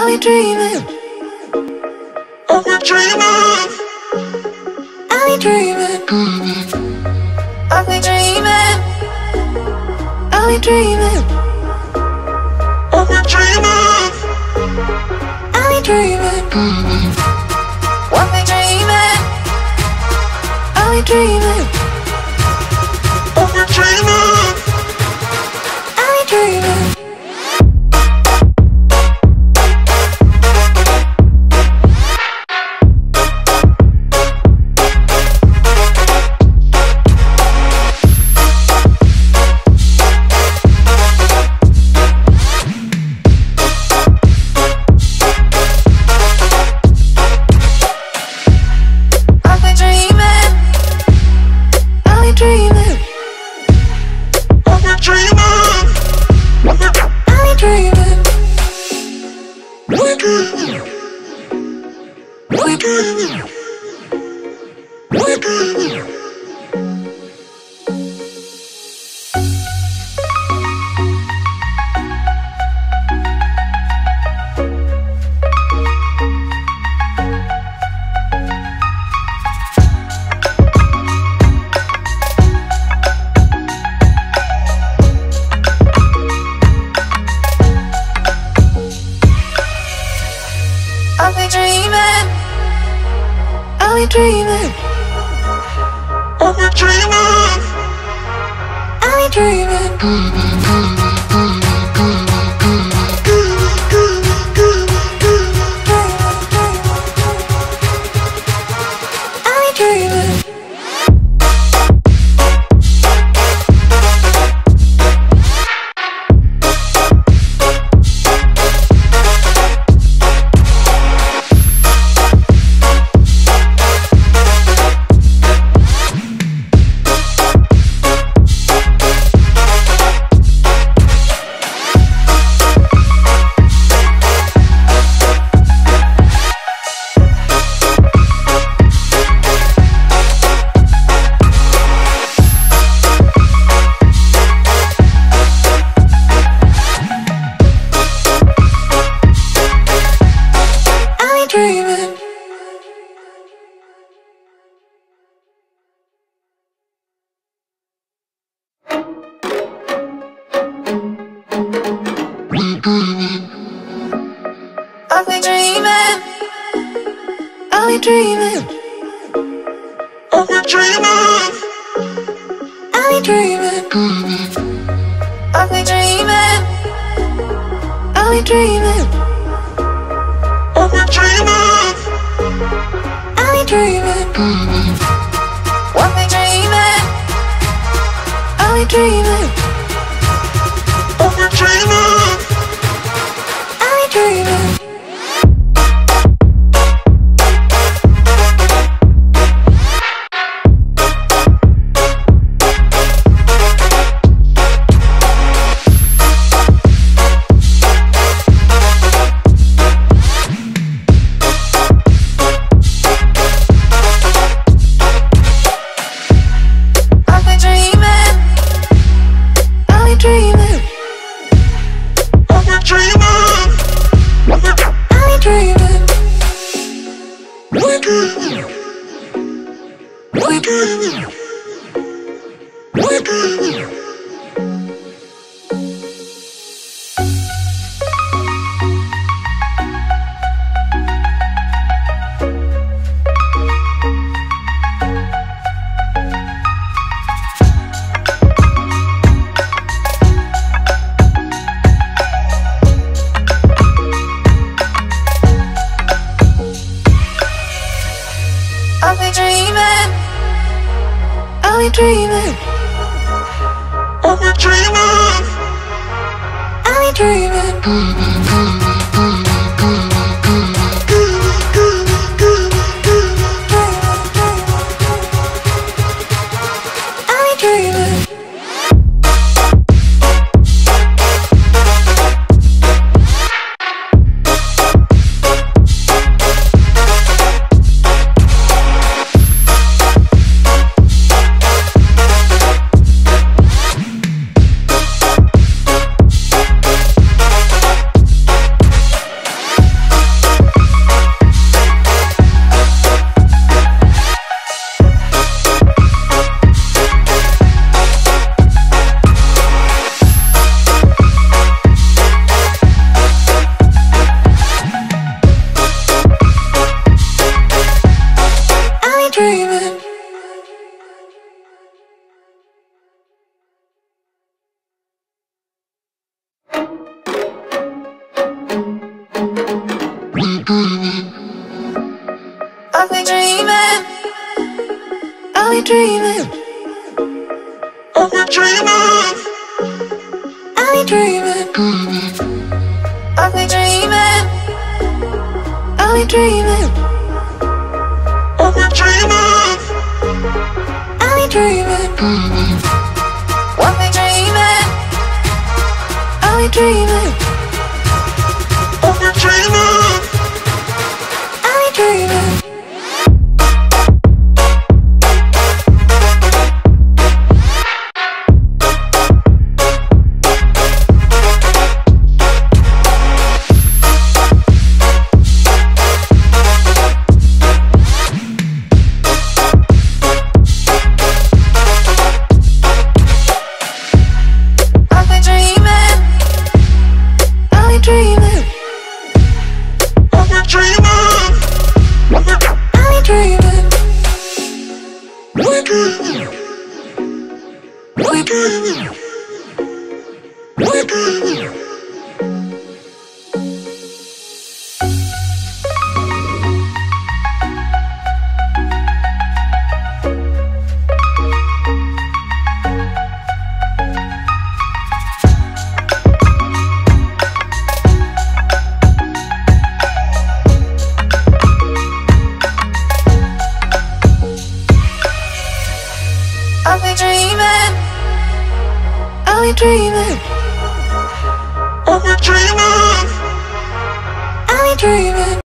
be dreaming. I'll be dreaming. I'll be dreaming. I'll be dreaming. I'll be dreaming. I'll be dreaming. I'll be dreaming. I'll be dreaming. I'll be dreaming. I'll be dreaming. I'll be dreaming. I'll be dreaming. I'll be dreaming. I'll be dreaming. I'll be dreaming. I'll be dreaming. I'll be dreaming. I'll be dreaming. I'll be dreaming. I'll be dreaming. I'll be dreaming. I'll be dreaming. I'll be dreaming. I'll be dreaming. I'll be dreaming. I'll be dreaming. I'll be dreaming.